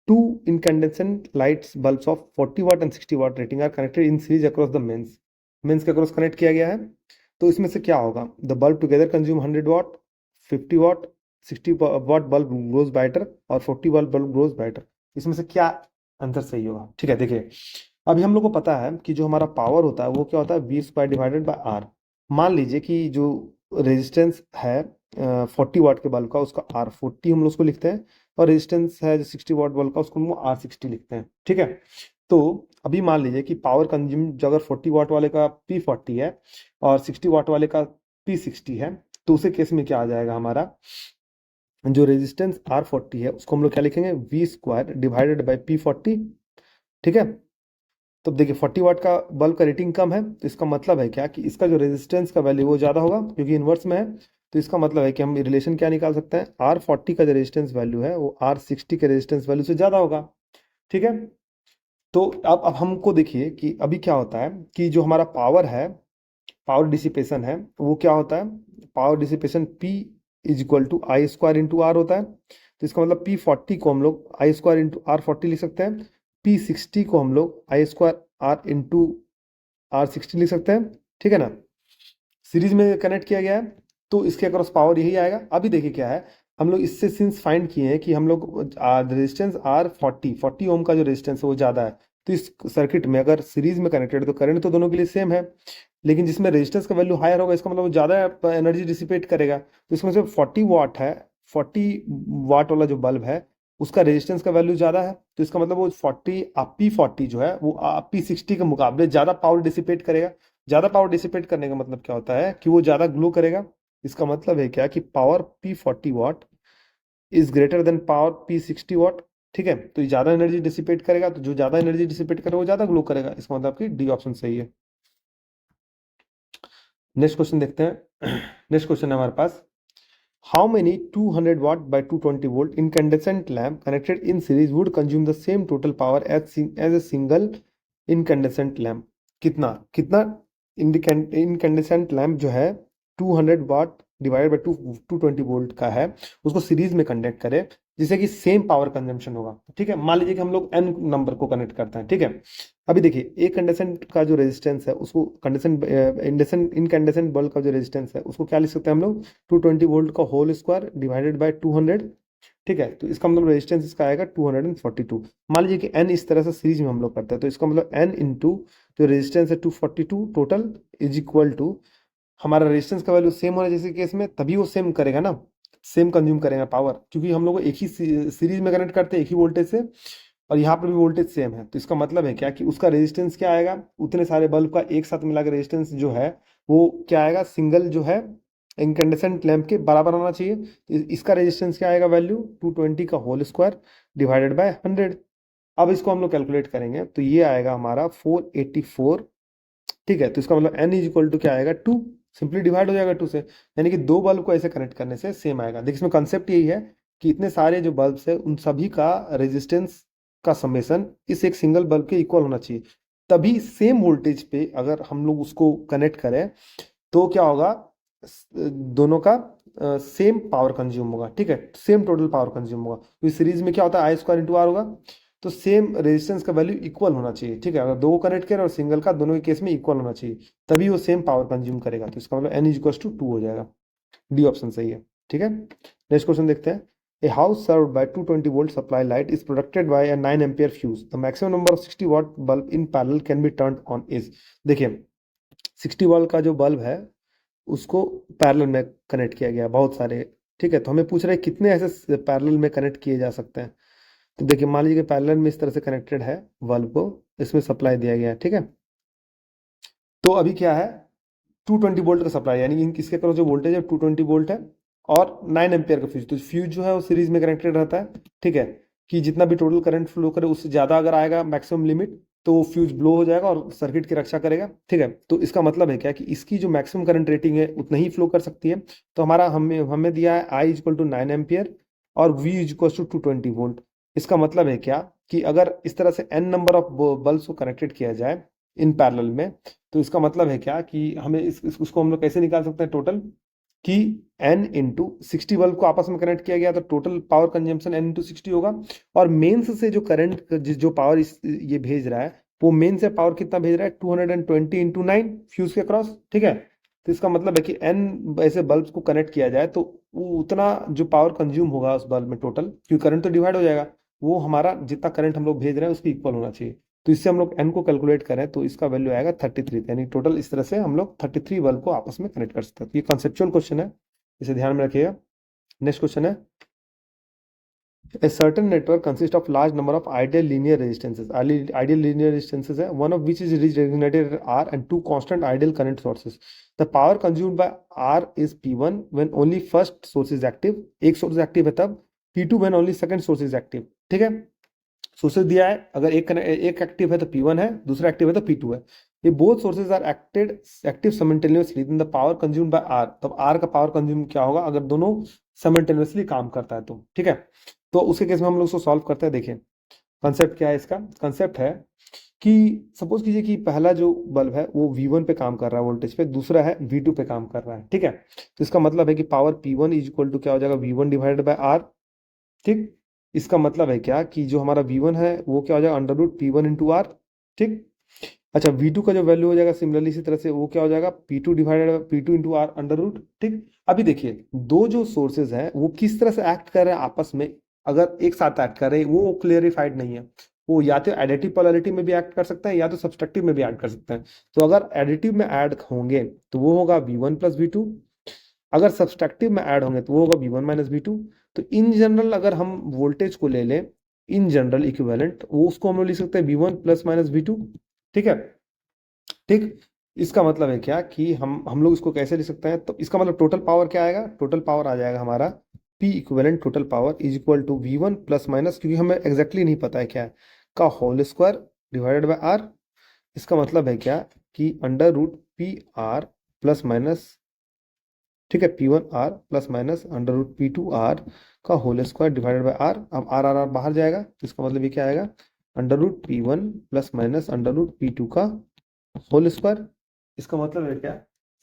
Two incandescent lights bulbs of 40 watt and 60 watt rating are connected in series across the mains। Mains के अक्रॉस कनेक्ट किया गया है। तो इसमें से क्या होगा, the bulb together consume 100 watt, 50 watt, 60 watt bulb glows brighter और 40 वाट बल्ब ग्लोज ब्राइटर। इसमें से क्या आंसर सही होगा, ठीक है। देखिए अभी हम लोग को पता है कि जो हमारा पावर होता है वो क्या होता है, V square divided by R. मान लीजिए कि जो रेजिस्टेंस है 40 वाट के बल्ब का, उसका R40 हम लोग उसको लिखते हैं, और रेजिस्टेंस है जो 60 वाट बल्ब का, उसको हम R60 लिखते हैं, ठीक है। तो अभी मान लीजिए कि पावर कंज्यूम जो अगर 40 वाट वाले का P40 है और 60 वाट वाले का P60 है, तो उसे केस में क्या आ जाएगा, हमारा जो रेजिस्टेंस R40 है उसको हम लोग क्या लिखेंगे, we square divided by P40, ठीक है। तो देखिए 40 वाट का बल्ब का रेटिंग कम है, तो इसका मतलब है क्या कि इसका जो रेजिस्टेंस का वैल्यू वो ज़्यादा होगा क्योंकि इन्वर्स में है। तो इसका मतलब है कि हम रिलेशन क्या निकाल सकते हैं, R40 का जो रेजिस्टेंस वैल्यू है वो R60 के रेजिस्टेंस वैल्यू से ज़्यादा होगा, ठीक है। तो अब हमको देखिए कि अभी क्या होता है कि जो हमारा पावर है, पावर डिसिपेशन है, वो क्या होता है, power dissipation P is equal to I square into R होता है। तो इसका मतलब P40 को हम लोग आई स्क्वायर इंटू R40 लिख सकते हैं, P60 को हम लोग आई स्क्वायर आर इंटू R60 लिख सकते हैं, ठीक है ना। सीरीज में कनेक्ट किया गया है तो इसके अक्रॉस पावर यही आएगा। अभी देखिए क्या है, हम लोग इससे सिंस फाइंड किए हैं कि हम लोग रेजिस्टेंस R40 ओम का जो रेजिस्टेंस है वो ज़्यादा है। तो इस सर्किट में अगर सीरीज में कनेक्टेड तो करंट तो दोनों के लिए सेम है, लेकिन जिसमें रेजिस्टेंस का वैल्यू हायर होगा इसका मतलब वो ज़्यादा एनर्जी डिसिपेट करेगा। तो इसमें से 40 वाट है, 40 वाट वाला जो बल्ब है उसका रेजिस्टेंस का वैल्यू ज़्यादा है, तो इसका मतलब वो 40 P40 जो है वो P60 के मुकाबले ज़्यादा पावर डिसिपेट करेगा। ज़्यादा पावर डिसिपेट करने का मतलब क्या होता है कि वो ज़्यादा ग्लो करेगा। इसका मतलब है क्या कि power P40 what is greater than power P60 वाट, ठीक है। तो ये ज़्यादा एनर्जी डिसिपेट करेगा, तो जो ज़्यादा एनर्जी डिसिपेट करेगा वो ज़्यादा ग्लो करेगा। इसका मतलब आपकी डी ऑप्शन सही है। नेक्स्ट क्वेश्चन देखते हैं। नेक्स्ट क्वेश्चन है हमारे पास, how many 200 watt by 220 volt incandescent lamp connected in series would consume the same total power as a single incandescent lamp। कितना कितना incandescent lamp जो है 200 वाट डिवाइड बाई 220 वोल्ट का है, उसको सीरीज में कनेक्ट करें जिससे कि सेम पावर कंजम्पशन होगा, ठीक है। मान लीजिए कि हम लोग n नंबर को कनेक्ट करते हैं, ठीक है। अभी देखिए एक कंडेंसेंट का जो रेजिस्टेंस है उसको कंडेंसेंट इनकैंडेसेंट बल्ब का जो रेजिस्टेंस है उसको क्या लिख सकते हैं हम लोग, 220 वोल्ट का होल स्क्वायर डिवाइडेड बाय 200, ठीक है। तो इसका मतलब रेजिस्टेंस इसका आएगा 242। मान लीजिए कि n इस तरह से सीरीज में हम लोग करते हैं, तो इसका मतलब n इंटू जो रेजिस्टेंस है 242 टोटल इज इक्वल टू, हमारा रेजिस्टेंस का वैल्यू सेम होना जैसे केस में तभी वो सेम करेगा ना, सेम कंज्यूम करेगा पावर, क्योंकि हम लोग एक ही सीरीज में कनेक्ट करते हैं एक ही वोल्टेज से, और यहाँ पर भी वोल्टेज सेम है। तो इसका मतलब है क्या कि उसका रेजिस्टेंस क्या आएगा, उतने सारे बल्ब का एक साथ मिलाकर रेजिस्टेंस जो है वो क्या आएगा, सिंगल जो है इनकैंडेसेंट लैंप के बराबर होना चाहिए। तो इसका रेजिस्टेंस क्या आएगा वैल्यू, 220 का होल स्क्वायर डिवाइडेड बाय 100। अब इसको हम लोग कैलकुलेट करेंगे तो ये आएगा हमारा 484, ठीक है। तो इसका मतलब n इज इक्वल टू क्या आएगा 2, सिंपली डिवाइड हो जाएगा 2 से, यानी कि दो बल्ब को ऐसे कनेक्ट करने से सेम आएगा। देखिए इसमें कंसेप्ट यही है कि इतने सारे जो बल्ब्स है उन सभी का रेजिस्टेंस का समेसन इस एक सिंगल बल्ब के इक्वल होना चाहिए, तभी सेम वोल्टेज पे अगर हम लोग उसको कनेक्ट करें तो क्या होगा, दोनों का सेम पावर कंज्यूम होगा, ठीक है, सेम टोटल पावर कंज्यूम होगा। तो इस सीरीज में क्या होता है, आई स्क्वायर इंटू आर होगा। तो सेम रेजिस्टेंस का वैल्यू इक्वल होना चाहिए, ठीक है, अगर दो को कनेक्ट करें और सिंगल का, दोनों के केस में इक्वल होना चाहिए, तभी वो सेम पावर कंज्यूम करेगा। तो इसका मतलब एन इज इक्वल टू 2 हो जाएगा। डी ऑप्शन सही है, ठीक है। नेक्स्ट क्वेश्चन देखते हैं। A house served by 220 volt supply light is protected by a 9 ampere fuse. The maximum number of 60 watt bulb in parallel can be turned on is. देखिए 60 वाट का जो बल्ब है उसको पैरेलल में कनेक्ट किया गया है, बहुत सारे, ठीक है। तो हमें पूछ रहे हैं कितने ऐसे पैरेलल में कनेक्ट किए जा सकते हैं। तो देखिए मान लीजिए कि पैरेलल में इस तरह से कनेक्टेड है बल्ब को, इसमें सप्लाई दिया गया है, ठीक है। तो अभी क्या है, 220 वोल्ट का सप्लाई, यानी कि इसके करो जो वोल्टेज है 220 वोल्ट है, और 9 एम्पियर का फ्यूज। तो फ्यूज जो है वो सीरीज में कनेक्टेड रहता है, ठीक है, कि जितना भी टोटल करंट फ्लो करे उससे ज़्यादा अगर आएगा मैक्सिमम लिमिट, तो वो फ्यूज ब्लो हो जाएगा और सर्किट की रक्षा करेगा, ठीक है। तो इसका मतलब है क्या कि इसकी जो मैक्सिमम करंट रेटिंग है उतना ही फ्लो कर सकती है। तो हमारा हमें हमें दिया है आई इक्वल टू 9 एम्पियर और वी इक्वल टू 220 वोल्ट। इसका मतलब है क्या कि अगर इस तरह से एन नंबर ऑफ बल्ब को कनेक्टेड किया जाए इन पैरेलल में, तो इसका मतलब है क्या कि हमें उसको हम लोग कैसे निकाल सकते हैं टोटल, कि n इंटू 60 बल्ब को आपस में कनेक्ट किया गया तो total power consumption n into 60 होगा। और मेंस से जो करंट जो पावर ये भेज रहा है, वो मेन से पावर कितना भेज रहा है, 220 इंटू 9 फ्यूज के क्रॉस, ठीक है। तो इसका मतलब है कि n ऐसे बल्ब को कनेक्ट किया जाए तो वो उतना जो पावर कंज्यूम होगा उस बल्ब में टोटल, क्योंकि करंट तो डिवाइड हो जाएगा, वो हमारा जितना करंट हम लोग भेज रहे हैं उसके इक्वल होना चाहिए। तो इससे हम लोग n को कैलकुलेट करें तो इसका वैल्यू आएगा 33, यानी टोटल इस तरह से हम लोग 33 बल्ब को आपस में कनेक्ट कर सकते हैं। तो ये कॉन्सेप्चुअल क्वेश्चन है, इसे ध्यान में रखिएगा। नेक्स्ट क्वेश्चन है, a certain network consists of large number of ideal linear resistances, ideal linear resistances है, one of which is designated R and two constant ideal current sources. The power consumed by R is P1 when only first source is active, एक source active है तब, P2 when only second source is active, ठीक है। सोर्सेज दिया है, अगर एक एक्टिव है तो P1 है, दूसरा एक्टिव है तो P2 है। ये both sources are active simultaneously, then the power consume by R, तब R का पावर कंज्यूम क्या होगा अगर दोनों साइमल्टेनियसली काम करता है तो, ठीक है। तो उसके केस में हम लोग उसको सॉल्व करते हैं। देखिए कंसेप्ट क्या है इसका, कंसेप्ट है कि सपोज कीजिए कि पहला जो बल्ब है वो V1 पे काम कर रहा है वोल्टेज पे, दूसरा है V2 पे काम कर रहा है, ठीक है। तो इसका मतलब है कि power P1 is equal to क्या हो जाएगा, V1 डिवाइडेड बाय R, ठीक। इसका मतलब है क्या कि जो हमारा V1 है वो क्या हो जाएगा, under root P1 into are, ठीक। अच्छा V2 का जो वैल्यू हो जाएगा सिमिलरली इसी तरह से, वो क्या हो जाएगा, P2 divided P2 into R under root, ठीक। अभी देखिए दो जो सोर्सेज हैं वो किस तरह से एक्ट कर रहे हैं आपस में, अगर एक साथ एक्ट कर रहे हैं वो क्लियरिफाइड नहीं है। वो या तो एडिटिव पोलैरिटी में भी एक्ट कर सकते हैं या तो सब्सट्रैक्टिव में भी ऐड कर सकते हैं। तो अगर एडिटिव में ऐड होंगे तो वो होगा V1 प्लस V2, अगर सब्सट्रैक्टिव में ऐड होंगे तो वो होगा V1 माइनस V2। तो इन जनरल अगर हम वोल्टेज को ले लें, इन जनरल इक्विवेलेंट, वो उसको हम लोग लिख सकते हैं V1 प्लस माइनस V2, ठीक है, ठीक। इसका मतलब है क्या कि हम लोग इसको कैसे लिख सकते हैं, तो इसका मतलब टोटल पावर क्या आएगा, टोटल पावर आ जाएगा हमारा P equivalent total power is equal to V1 plus minus, क्योंकि हमें एग्जैक्टली नहीं पता है क्या है, का whole square divided by R। इसका मतलब है क्या कि under root PR plus minus, ठीक है, P1R plus minus under root P2R का whole square divided by R। अब R बाहर जाएगा तो इसका मतलब ये क्या आएगा, under root P1 plus minus under root P2 का होल स्क्वायर। इसका मतलब है क्या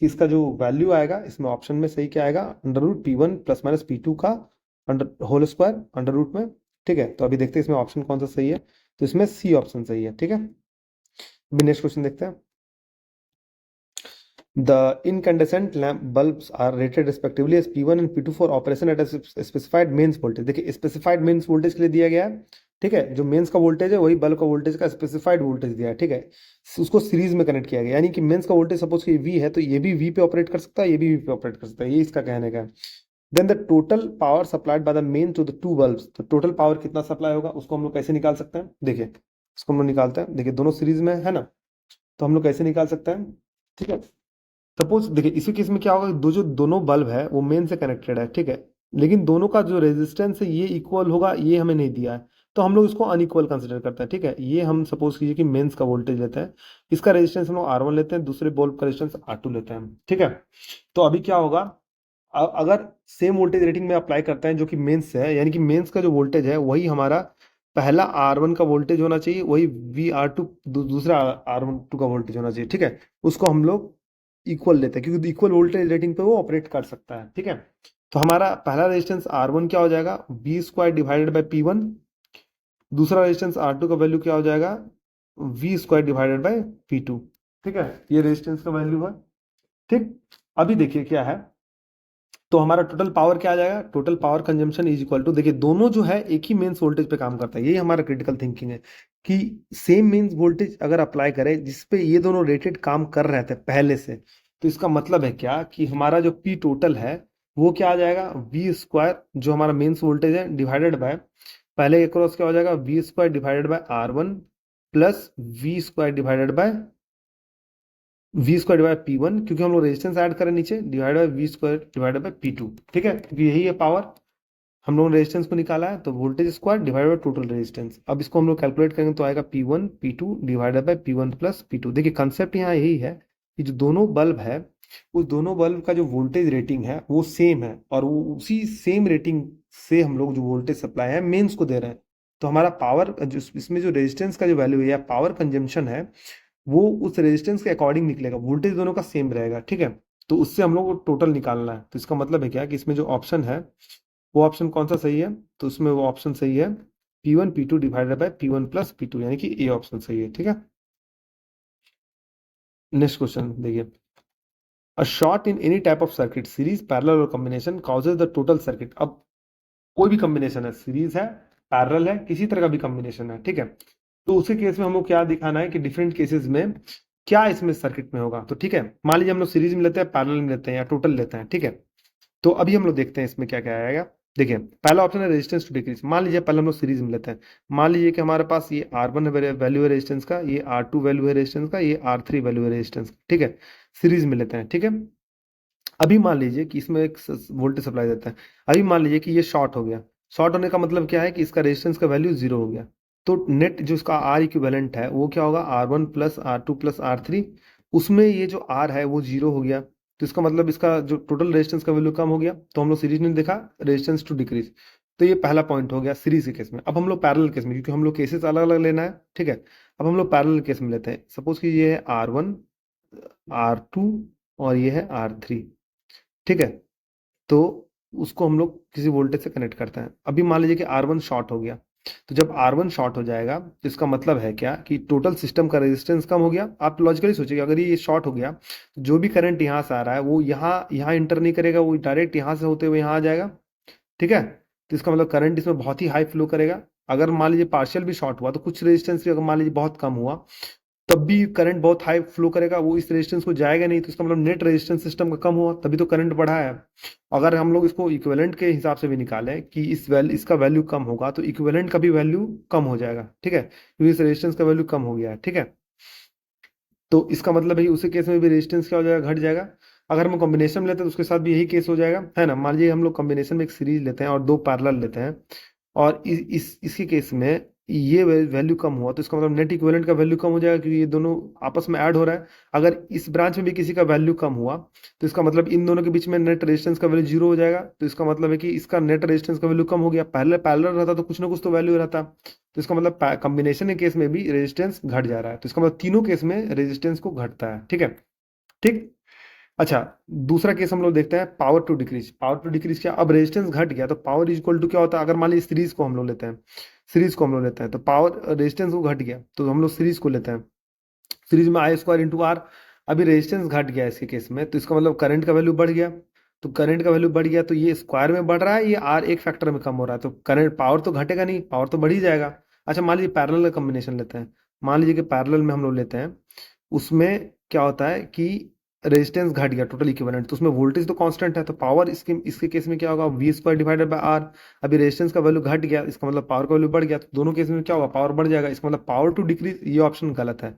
कि इसका जो वैल्यू आएगा इसमें ऑप्शन में सही क्या आएगा, under root P1 plus minus P2 का under whole square under root में, ठीक है। तो अभी देखते हैं इसमें ऑप्शन कौन सा सही है, तो इसमें सी ऑप्शन सही है, ठीक है। अभी नेक्स्ट क्वेश्चन देखते हैं। The incandescent lamp bulbs are rated respectively as P1 and P2 for operation at a specified mains voltage। देखिए स्पेसिफाइड मेंस वोल्टेज के लिए दिया गया है, ठीक है। जो मेंस का वोल्टेज है वही बल्ब का वोल्टेज का स्पेसिफाइड वोल्टेज दिया है, ठीक है। उसको सीरीज में कनेक्ट किया गया, यानी कि मेंस का वोल्टेज सपोज कि V है तो ये भी V पे ऑपरेट कर सकता है, ये भी V पे ऑपरेट कर सकता है, ये इसका कहने का है। Then the total power supplied by the main to the two bulbs, तो टोटल पावर कितना सप्लाई होगा उसको हम लोग कैसे निकाल सकते हैं, देखिए इसको हम लोग निकालते हैं। देखिए दोनों सीरीज में है ना, तो हम लोग कैसे निकाल सकते हैं, ठीक है। सपोज देखिए इसी केस में क्या होगा, दोनों बल्ब है वो मेन से कनेक्टेड है, ठीक है, लेकिन दोनों का जो रेजिस्टेंस है ये इक्वल होगा, ये हमें नहीं दिया है, तो हम लोग इसको अनइक्वल कंसिडर करते हैं, ठीक है। ये हम सपोज कीजिए कि मेंस का वोल्टेज लेते हैं, इसका रेजिस्टेंस हम लोग R1 लेते हैं, दूसरे बल्ब का रेजिस्टेंस R2 लेते हैं, ठीक है। तो अभी क्या होगा, अगर सेम वोल्टेज रेटिंग में अप्लाई करते हैं जो कि मेंस से है, यानी कि मेंस का जो वोल्टेज है वही हमारा पहला R1 का वोल्टेज होना चाहिए, वही VR2 दूसरा R12 का वोल्टेज होना चाहिए, ठीक है। उसको हम लोग इक्वल लेते हैं क्योंकि इक्वल वोल्टेज रेटिंग पे वो ऑपरेट कर सकता है, ठीक है। तो हमारा पहला रेजिस्टेंस R1 क्या हो जाएगा, V² डिवाइडेड बाई P1। दूसरा रेजिस्टेंस R2 का वैल्यू क्या हो जाएगा, V² डिवाइडेड बाई P2, ठीक है। ये रेजिस्टेंस का वैल्यू है, ठीक। अभी देखिए क्या है, तो हमारा टोटल पावर क्या आ जाएगा, total power consumption is equal to, देखिए दोनों जो है एक ही मेंस वोल्टेज पे काम करता है, यही हमारा क्रिटिकल थिंकिंग है कि सेम मेंस वोल्टेज अगर अप्लाई करें जिस पे ये दोनों रेटेड काम कर रहे थे पहले से, तो इसका मतलब है क्या कि हमारा जो पी टोटल है वो क्या आ जाएगा, V² जो हमारा मेंस वोल्टेज है डिवाइडेड बाय, पहले एक क्रॉस क्या हो जाएगा, V² divided by R1 plus V² divided by V² divide P1, क्योंकि हम लोग रेजिस्टेंस ऐड करें नीचे, divide by V² divided by P2, ठीक है, क्योंकि यही है पावर, हम लोगों ने रेजिस्टेंस को निकाला है, तो voltage square divide by total resistance. अब इसको हम लोग कैलकुलेट करेंगे तो आएगा P1 P2 divided by P1 plus P2। देखिए कंसेप्ट यहाँ यही है कि जो दोनों बल्ब है, उस दोनों बल्ब का जो वोल्टेज रेटिंग है वो सेम है, और वो उसी सेम रेटिंग से हम लोग जो वोल्टेज सप्लाई है मेंस को दे रहे हैं। तो हमारा पावर जो इसमें जो रेजिस्टेंस का जो वैल्यू है या पावर कंजम्पशन है वो उस रेजिस्टेंस के अकॉर्डिंग निकलेगा, वोल्टेज दोनों का सेम रहेगा, ठीक है। तो उससे हम लोग को टोटल निकालना है, तो इसका मतलब है क्या कि इसमें जो ऑप्शन है वो ऑप्शन कौन सा सही है, तो उसमें वो ऑप्शन सही है P1 P2 divided by P1 plus P2, यानी कि ए ऑप्शन सही है, ठीक है। नेक्स्ट क्वेश्चन देखिए, a short in any type of circuit series parallel और combination causes the total circuit. अब कोई भी कॉम्बिनेशन है, सीरीज है, पैरेलल है, किसी तरह का भी कॉम्बिनेशन है, ठीक है। तो उसी केस में हमको क्या दिखाना है कि डिफरेंट केसेस में क्या इसमें सर्किट में होगा, तो ठीक है। मान लीजिए हम लोग सीरीज में लेते हैं, पैरेलल में लेते हैं या टोटल लेते हैं, ठीक है। तो अभी हम लोग देखते हैं इसमें क्या क्या आएगा। देखिए पहला ऑप्शन है रेजिस्टेंस टू डिक्रीज, मान लीजिए पहले हम लोग सीरीज में लेते हैं, मान लीजिए कि हमारे पास ये R1 वैल्यू है रेजिस्टेंस का, ये R2 वैल्यू है रेजिस्टेंस का, ये R3 वैल्यू है रेजिस्टेंस का, ठीक है। सीरीज में लेते हैं, ठीक है। अभी मान लीजिए कि इसमें एक वोल्टेज सप्लाई देता है, अभी मान लीजिए कि ये शॉर्ट हो गया, शॉर्ट होने का मतलब क्या है कि इसका रेजिस्टेंस का वैल्यू जीरो हो गया, तो नेट जो इसका आर इक्विवेलेंट है वो क्या होगा, R1 plus R2 plus R3, उसमें ये जो आर है वो जीरो हो गया, तो इसका मतलब इसका जो टोटल रेजिस्टेंस का वैल्यू कम हो गया, तो हम लोग सीरीज में देखा रेजिस्टेंस टू डिक्रीज। तो ये पहला पॉइंट हो गया सीरीज के केस में। अब हम लोग पैरेलल केस में, क्योंकि हम लोग केसेस अलग अलग लेना है, ठीक है। अब हम लोग पैरेलल केस में लेते हैं, सपोज कि ये है R1 R2 और ये है R3, ठीक है। तो उसको हम लोग किसी वोल्टेज से कनेक्ट करते हैं। अभी मान लीजिए कि R1 शॉर्ट हो गया, तो जब R1 शॉर्ट हो जाएगा तो इसका मतलब है क्या कि टोटल सिस्टम का रेजिस्टेंस कम हो गया। आप लॉजिकली सोचिए, अगर ये शॉर्ट हो गया तो जो भी करंट यहाँ से आ रहा है वो यहाँ यहाँ इंटर नहीं करेगा, वो डायरेक्ट यहाँ से होते हुए यहाँ आ जाएगा, ठीक है। तो इसका मतलब करंट इसमें बहुत ही हाई फ्लो करेगा। अगर मान लीजिए पार्शियल भी शॉर्ट हुआ तो कुछ रेजिस्टेंस भी अगर मान लीजिए बहुत कम हुआ तब भी करंट बहुत हाई फ्लो करेगा, वो इस रेजिस्टेंस को जाएगा नहीं, तो इसका मतलब नेट रेजिस्टेंस सिस्टम का कम हुआ तभी तो करंट बढ़ा है। अगर हम लोग इसको इक्विवेलेंट के हिसाब से भी निकालें कि इसका वैल्यू कम होगा तो इक्विवेलेंट का भी वैल्यू कम हो जाएगा, ठीक है, क्योंकि इस रेजिस्टेंस का वैल्यू कम हो गया है, ठीक है। तो इसका मतलब है कि उसी केस में भी रेजिस्टेंस क्या हो जाएगा, घट जाएगा। अगर हम कॉम्बिनेशन में लेते हैं तो उसके साथ भी यही केस हो जाएगा, है ना। मान लीजिए हम लोग कॉम्बिनेशन में एक सीरीज लेते हैं और दो पैरेलल लेते हैं, और इसके केस में ये वैल्यू कम हुआ तो इसका मतलब नेट इक्विवेलेंट का वैल्यू कम हो जाएगा, क्योंकि ये दोनों आपस में ऐड हो रहा है। अगर इस ब्रांच में भी किसी का वैल्यू कम हुआ तो इसका मतलब इन दोनों के बीच में नेट रेजिस्टेंस का वैल्यू जीरो हो जाएगा, तो इसका मतलब है कि इसका नेट रेजिस्टेंस का वैल्यू कम हो गया। पहले पैरेलल रहता तो कुछ ना कुछ तो वैल्यू रहता, तो इसका मतलब कॉम्बिनेशन के केस में भी रेजिस्टेंस घट जा रहा है, तो इसका मतलब तीनों केस में रेजिस्टेंस को घटता है, ठीक है, ठीक। अच्छा, दूसरा केस हम लोग देखते हैं power to decrease. Power to decrease क्या, अब रेजिस्टेंस घट गया तो पावर इज इक्वल टू क्या होता है, अगर मान लीजिए सीरीज को हम लोग लेते हैं, सीरीज को हम लोग लेते हैं तो पावर रेजिस्टेंस को घट गया तो हम लोग सीरीज को लेते हैं, सीरीज में I² इंटू आर। अभी रेजिस्टेंस घट गया इसके केस में तो इसका मतलब करंट का वैल्यू बढ़ गया, तो करंट का वैल्यू बढ़ गया तो ये स्क्वायर में बढ़ रहा है, ये आर एक फैक्टर में कम हो रहा है, तो करंट पावर तो घटेगा नहीं, पावर तो बढ़ ही जाएगा। अच्छा मान लीजिए पैरेलल का कॉम्बिनेशन लेते हैं, मान लीजिए कि पैरेलल में हम लोग लेते हैं, उसमें क्या होता है कि रेजिस्टेंस घट गया टोटल इक्विवेलेंट, तो उसमें वोल्टेज तो कांस्टेंट है, तो पावर इसके इसके केस में क्या होगा, V² डिवाइडेड बाय आर। अभी रेजिस्टेंस का वैल्यू घट गया, इसका मतलब पावर का वैल्यू बढ़ गया, तो दोनों केस में क्या होगा, पावर बढ़ जाएगा। इसका मतलब पावर टू डिक्रीज ये ऑप्शन गलत है,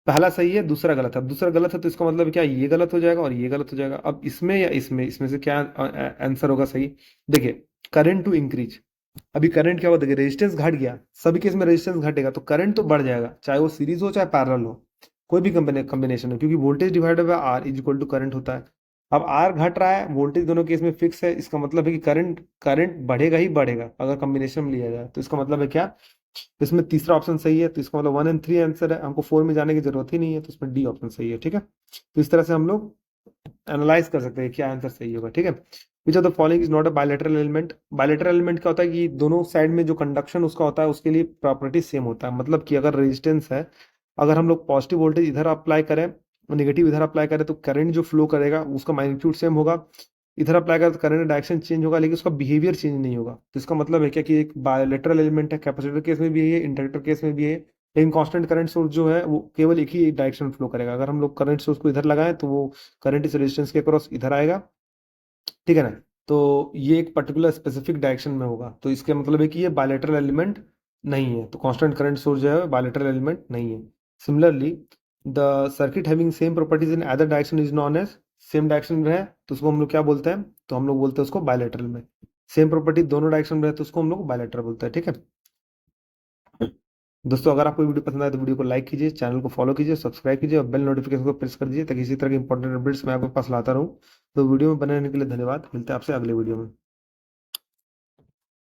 पहला सही है दूसरा गलत है। अब दूसरा गलत है तो इसका मतलब क्या, ये गलत हो जाएगा और ये गलत हो जाएगा। अब इसमें या इसमें से क्या आंसर होगा सही। देखिए करंट टू इंक्रीज, अभी करंट क्या हुआ, देखिए रेजिस्टेंस घट गया, सभी केस में रेजिस्टेंस घटेगा तो करंट तो बढ़ जाएगा, चाहे वो सीरीज हो चाहे पैरेलल हो, कोई भी कॉम्बिनेशन हो, क्योंकि voltage divided by R is equal to current होता है। अब आर घट रहा है, वोल्टेज दोनों केस में फिक्स है, इसका मतलब है कि करंट करंट बढ़ेगा ही बढ़ेगा अगर कॉम्बिनेशन में लिया जाए। तो इसका मतलब है क्या, तो इसमें तीसरा ऑप्शन सही है, तो इसका मतलब 1 एंड 3 आंसर है, हमको 4 में जाने की जरूरत ही नहीं है, तो इसमें डी ऑप्शन सही है। ठीक है, तो इस तरह से हम लोग एनालाइज कर सकते हैं क्या आंसर सही होगा। ठीक है, which of the following is not a bilateral element. Bilateral element क्या होता है कि दोनों साइड में जो कंडक्शन उसका होता है उसके लिए प्रॉपर्टी सेम होता है। मतलब कि अगर रेजिस्टेंस है, अगर हम लोग पॉजिटिव वोल्टेज इधर अप्लाई करें और नेगेटिव इधर अप्लाई करें तो करंट जो फ्लो करेगा उसका मैग्नीट्यूड सेम होगा। इधर अप्लाई करें तो करंट डायरेक्शन चेंज होगा लेकिन उसका बिहेवियर चेंज नहीं होगा। तो इसका मतलब है क्या कि एक बायोलेटरल एलिमेंट है, कैपेसिटर केस में भी है, इंडक्टर केस में भी है, लेकिन कांस्टेंट करंट सोर्स जो है वो केवल एक ही डायरेक्शन फ्लो करेगा। अगर हम लोग करंट सोर्स को इधर लगाएं तो वो करंट इस रेजिस्टेंस के अक्रॉस इधर आएगा। ठीक है ना, तो ये एक पर्टिकुलर स्पेसिफिक डायरेक्शन में होगा, तो इसका मतलब है कि ये बायलेटरल एलिमेंट नहीं है। तो कांस्टेंट करंट सोर्स जो है बायलेटरल एलिमेंट नहीं है। Similarly the circuit having same properties in other direction is known as, same direction में है तो उसको हम लोग क्या बोलते हैं, तो हम लोग बोलते हैं उसको बायलेटरल में। सेम प्रॉपर्टी दोनों डायरेक्शन में है तो उसको हम लोग बायलेटरल बोलते हैं। ठीक है दोस्तों, अगर आपको वीडियो पसंद आए तो वीडियो को लाइक कीजिए, चैनल को फॉलो कीजिए, सब्सक्राइब कीजिए और बेल नोटिफिकेशन को प्रेस कर दीजिए ताकि इसी तरह के इंपॉर्टेंट अपडेट्स मैं आपके पास लाता रहूं। तो वीडियो में बने रहने के लिए धन्यवाद, मिलते हैं आपसे अगले वीडियो में।